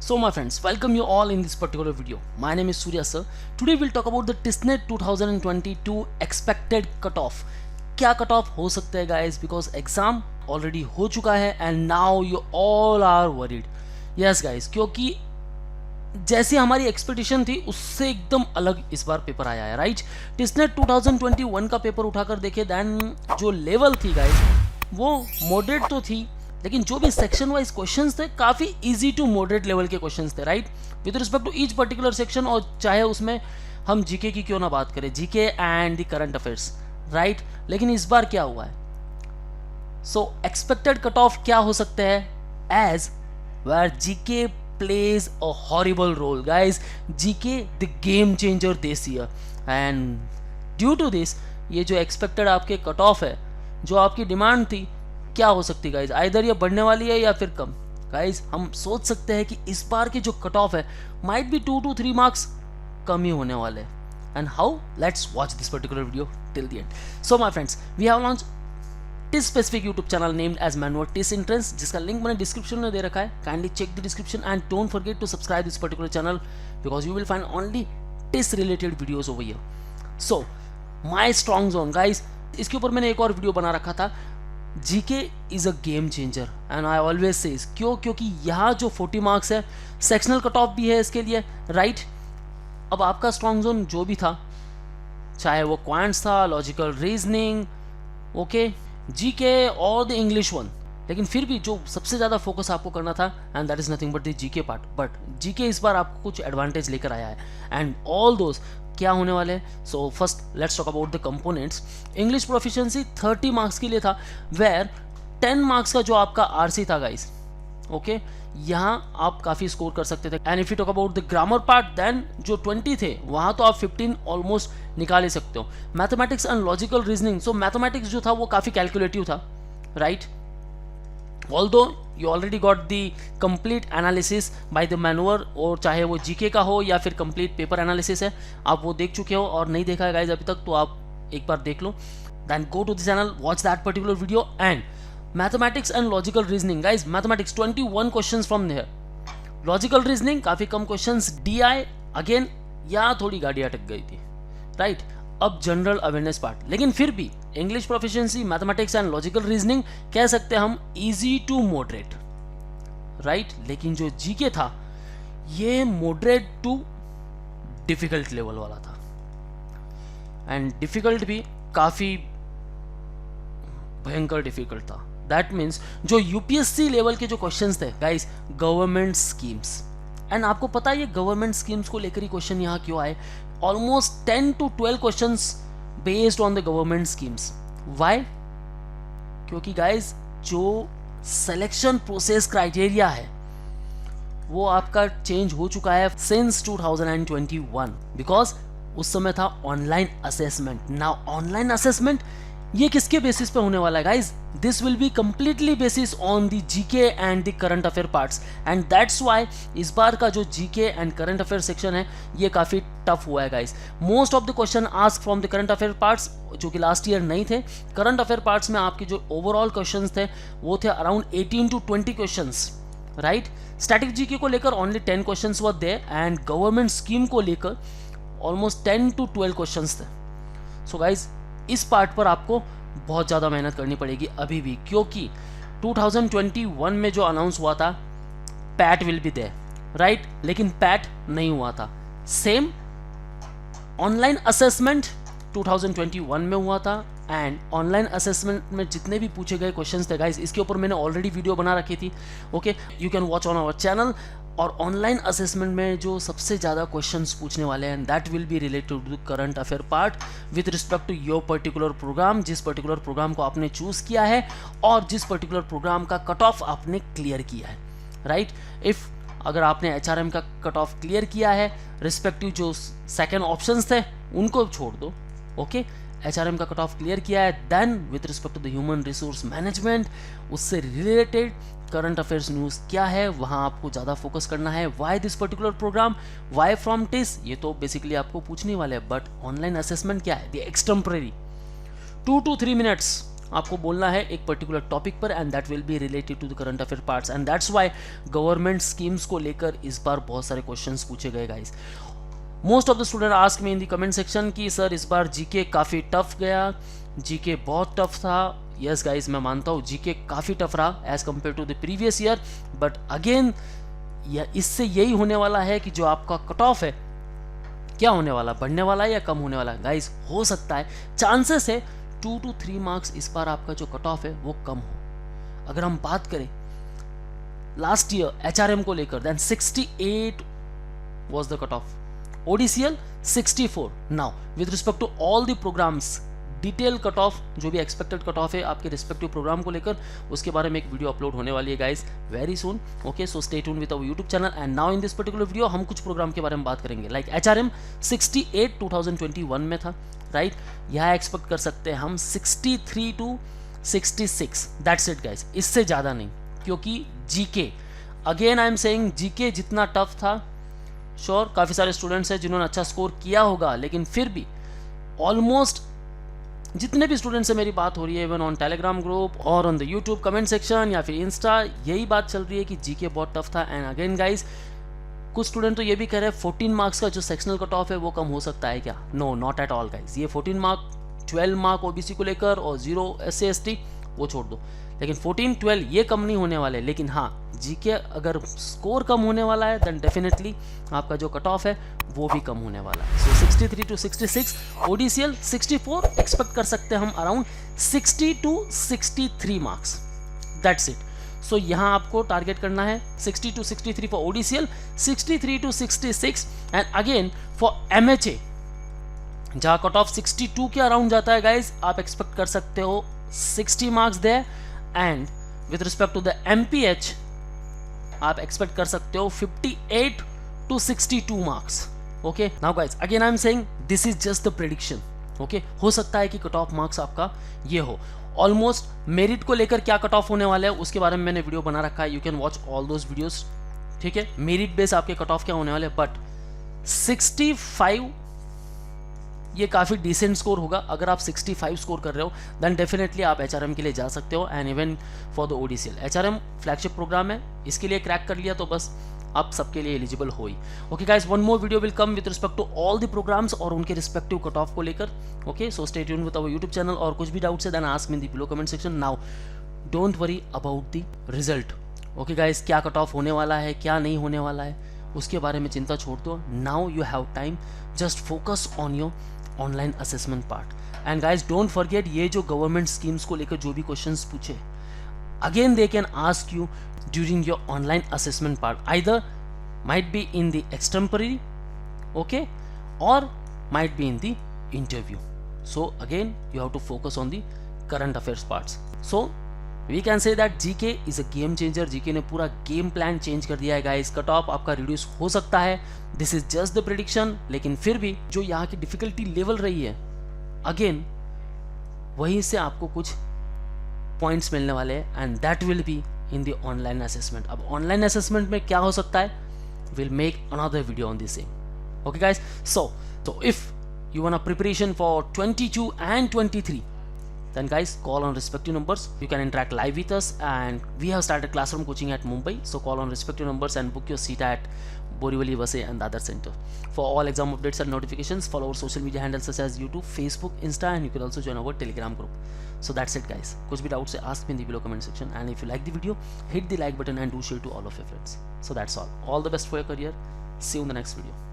So my friends, welcome you all in this particular video. My name is Surya sir. Today we'll talk about the TISSNET 2022 expected cutoff. क्या cutoff हो सकता है guys, because exam already हो चुका है and now you all are worried. Yes guys, क्योंकि जैसी हमारी एक्सपेक्टेशन थी उससे एकदम अलग इस बार पेपर आया है, राइट। टिस्नेट 2021 का पेपर उठाकर देखे देन जो लेवल थी गाइस वो मॉडरेट तो थी, लेकिन जो भी सेक्शन वाइज क्वेश्चंस थे काफ़ी इजी टू मॉडरेट लेवल के क्वेश्चंस थे, right, with respect to each particular section. और चाहे उसमें हम जीके की क्यों ना बात करें, GK and the current affairs, right. लेकिन इस बार क्या हुआ है, सो एक्सपेक्टेड कट ऑफ क्या हो सकते हैं, as where GK plays a horrible role guys. GK the game changer this year and due to this ये जो expected आपके कट ऑफ है, जो आपकी डिमांड थी, क्या हो सकती गाइज, आइदर ये बढ़ने वाली है या फिर कम। गाइज हम सोच सकते हैं कि इस बार की जो कट ऑफ है माइट बी 2 to 3 मार्क्स कम ही होने वाले हैं। And how, let's watch this particular video till the end. So my friends, we have launch TISS specific YouTube channel named as Manwar TISS Entrance, जिसका link मैंने description में दे रखा है। Kindly check the description and don't forget to subscribe this particular channel because you will find only TISS related videos over here. So my strong zone guys, इसके ऊपर मैंने एक और वीडियो बना रखा था, GK is a game changer and I always says क्यों, क्योंकि यहाँ जो 40 मार्क्स है सेक्शनल कट ऑफ भी है इसके लिए, राइट। अब आपका स्ट्रॉन्ग जोन जो भी था, चाहे वो क्वांट्स था, लॉजिकल रीजनिंग, ओके, जीके और द इंग्लिश वन, लेकिन फिर भी जो सबसे ज़्यादा फोकस आपको करना था and that is nothing but the GK part. But GK इस बार आपको कुछ एडवांटेज लेकर आया है एंड ऑल दोज क्या होने वाले हैं। So first let's talk about the components. English proficiency 30 marks के लिए था, वेयर 10 मार्क्स का जो आपका आरसी था गाइस, ओके, यहाँ आप काफ़ी स्कोर कर सकते थे। And if you talk about the grammar part then जो 20 थे वहाँ तो आप 15 ऑलमोस्ट निकाल ही सकते हो। Mathematics and logical reasoning, so mathematics जो था वो काफ़ी कैलकुलेटिव था, right, although you already got the complete analysis by the manure, और चाहे वो जीके का हो या फिर कंप्लीट पेपर एनालिसिस है, आप वो देख चुके हो, और नहीं देखा है गाइज अभी तक तो आप एक बार देख लो। Then go to the channel, watch that particular video. And mathematics and logical reasoning guys, mathematics 21 questions from there, logical reasoning काफ़ी कम क्वेश्चंस, डीआई अगेन यहाँ थोड़ी गाड़ी अटक गई थी, राइट। अब जनरल अवेयरनेस पार्ट, लेकिन फिर भी English proficiency, mathematics and logical reasoning कह सकते हैं हम इजी टू मॉडरेट, राइट। लेकिन जो जीके था ये मॉडरेट टू डिफिकल्ट लेवल वाला था, एंड डिफिकल्ट भी काफ़ी भयंकर डिफिकल्ट था। दैट मीन्स जो यूपीएससी लेवल के जो क्वेश्चंस थे गाइस, गवर्नमेंट स्कीम्स, एंड आपको पता है ये गवर्नमेंट स्कीम्स को लेकर ही क्वेश्चन यहाँ क्यों आए, almost 10 to 12 questions based on the government schemes. Why, क्योंकि गाइस जो सिलेक्शन प्रोसेस क्राइटेरिया है वो आपका चेंज हो चुका है सिंस 2021, बिकॉज उस समय था online assessment. Now online assessment ये किसके बेसिस पे होने वाला है guys, this will be completely basis on the GK and the current affair parts, and that's why इस बार का जो GK and current affair section है ये काफ़ी टफ हुआ है guys. Most of the question ask from the current affair parts, जो कि लास्ट ईयर नहीं थे। करंट अफेयर पार्ट्स में आपके जो ओवरऑल क्वेश्चन थे वो थे around 18 to 20 question, right. Static GK को लेकर only 10 question were there, and government scheme को लेकर ऑलमोस्ट 10 to 12 क्वेश्चन थे। सो गाइज इस पार्ट पर आपको बहुत ज़्यादा मेहनत करनी पड़ेगी अभी भी, क्योंकि 2021 में जो अनाउंस हुआ था PAT will be there, right, लेकिन पैट नहीं हुआ था। सेम ऑनलाइन असेसमेंट 2021 में हुआ था, एंड ऑनलाइन असेसमेंट में जितने भी पूछे गए क्वेश्चंस थे गाइस, इसके ऊपर मैंने ऑलरेडी वीडियो बना रखी थी, okay, you can watch on our channel. और ऑनलाइन असेसमेंट में जो सबसे ज़्यादा क्वेश्चंस पूछने वाले हैं that will be related to current affair part with respect to your particular program, जिस पर्टिकुलर प्रोग्राम को आपने चूज़ किया है और जिस पर्टिकुलर प्रोग्राम का कट ऑफ आपने क्लियर किया है, राइट। इफ़ अगर आपने एचआरएम का कट ऑफ क्लियर किया है, रिस्पेक्टिव जो सेकेंड ऑप्शंस थे उनको छोड़ दो, ओके, एचआरएम का कट ऑफ क्लियर किया है, then with respect to the human resource management उससे रिलेटेड करंट अफेयर्स न्यूज़ क्या है वहाँ आपको ज़्यादा फोकस करना है। Why this particular program, why from TISS, ये तो बेसिकली आपको पूछने वाले हैं, बट ऑनलाइन असेसमेंट क्या है, द एक्सटेम्परेरी 2 to 3 मिनट्स आपको बोलना है एक पर्टिकुलर टॉपिक पर, and that will be related to the current affair parts, and that's why government schemes को लेकर इस बार बहुत सारे क्वेश्चंस पूछे गए guys. Most of the student ask me in the comment section कि सर इस बार जीके काफ़ी टफ गया, जीके बहुत टफ था। यस गाइस, मैं मानता हूँ जीके काफ़ी टफ रहा as compare to the previous year, but again इससे यही होने वाला है कि जो आपका कट ऑफ है क्या होने वाला, बढ़ने वाला है या कम होने वाला है गाइस। हो सकता है, चांसेस है 2 to 3 मार्क्स इस बार आपका जो कट ऑफ है वो कम हो। अगर हम बात करें लास्ट ईयर एचआरएम को लेकर, then 68 was the cutoff, ODCL 64। now with respect to all the programs, detail cut off जो भी एक्सपेक्टेड कट ऑफ है आपके रिस्पेक्टिव प्रोग्राम को लेकर, उसके बारे में एक वीडियो अपलोड होने वाली है guys very soon. Okay, so stay tune with our YouTube channel. And now in this particular video हम कुछ प्रोग्राम के बारे में बात करेंगे, लाइक एचआरएम 68 2021 में था, राइट। यहाँ एक्सपेक्ट कर सकते हैं हम 63 to 66, दैट्स इट गाइस, इससे ज़्यादा नहीं। क्योंकि GK, again I am saying, GK जितना टफ था, श्योर काफ़ी सारे स्टूडेंट्स हैं जिन्होंने अच्छा स्कोर किया होगा, लेकिन फिर भी ऑलमोस्ट जितने भी स्टूडेंट्स से मेरी बात हो रही है, इवन ऑन टेलीग्राम ग्रुप और on the YouTube comment section या फिर इंस्टा, यही बात चल रही है कि जीके बहुत टफ था। एंड अगेन गाइस, कुछ स्टूडेंट तो ये भी कह रहे हैं 14 मार्क्स का जो सेक्शनल कट ऑफ है वो कम हो सकता है क्या? No, not at all guys. ये 14 मार्क, 12 मार्क ओबीसी को लेकर और 0 SC ST वो छोड़ दो, लेकिन 14 12 ये कम नहीं होने वाले। लेकिन हाँ, जीके अगर स्कोर कम होने वाला है देन डेफिनेटली आपका जो कट ऑफ है वो भी कम होने वाला है। सो 63 to 66, ODCL 64, एक्सपेक्ट कर सकते हैं हम around 60 to 63 marks, that's it. So यहाँ आपको टारगेट करना है 60 to 63 for ODCL, 63 to 66, and again for MHA जहाँ कट ऑफ 62 के अराउंड जाता है गाइज, आप एक्सपेक्ट कर सकते हो 60 marks there. And with respect to the MPH आप एक्सपेक्ट कर सकते हो 58 to 62 marks. Okay, now guys again I am saying this is just the prediction. Okay, हो सकता है कि कट ऑफ मार्क्स आपका ये हो। ऑलमोस्ट मेरिट को लेकर क्या कट ऑफ होने वाला है उसके बारे में मैंने वीडियो बना रखा है, you can watch all those videos, ठीक है। मेरिट बेस आपके कट ऑफ क्या होने वाले, बट 65 ये काफ़ी डिसेंट स्कोर होगा। अगर आप 65 स्कोर कर रहे हो देन डेफिनेटली आप एचआरएम के लिए जा सकते हो, and even for the ODCL। HRM flagship program है, इसके लिए क्रैक कर लिया तो बस आप सबके लिए एलिजिबल हो ही। Okay guys, one more video will come with respect to all the programs और उनके रिस्पेक्टिव कट ऑफ को लेकर। Okay, so stay tune with our YouTube channel, और कुछ भी डाउट्स है then ask me in the below comment section. Now don't worry about the result. Okay guys, क्या cut off होने वाला है, क्या नहीं होने वाला है, उसके बारे में चिंता छोड़ दो। Now you have time, just focus on your online assessment part. And guys don't forget, ये जो गवर्नमेंट स्कीम्स को लेकर जो भी क्वेश्चंस पूछे, again they can ask you during your online assessment part, either might be in the extemporary, okay, or might be in the interview. So again you have to focus on the current affairs parts. So we can say that GK is a game changer. GK ने पूरा game plan change कर दिया है guys. Cut off आपका reduce हो सकता है, this is just the prediction, लेकिन फिर भी जो यहाँ की डिफिकल्टी लेवल रही है, अगेन वहीं से आपको कुछ पॉइंट्स मिलने वाले हैं, and that will be in the online assessment. अब ऑनलाइन असेसमेंट में क्या हो सकता है, we'll make another video on the same. Okay guys, so if you want a preparation for 22 and 23, then guys call on respective numbers. You can interact live with us, and we have started classroom coaching at Mumbai, so call on respective numbers and book your seat at Borivali, Vasai and Dadar Center. For all exam updates and notifications, follow our social media handles such as YouTube, Facebook, Insta, and you can also join our Telegram group. So that's it guys. कुछ भी doubt से ask me in the below comment section, and if you like the video, hit the like button and do share to all of your friends. So that's all. All the best for your career. See you in the next video.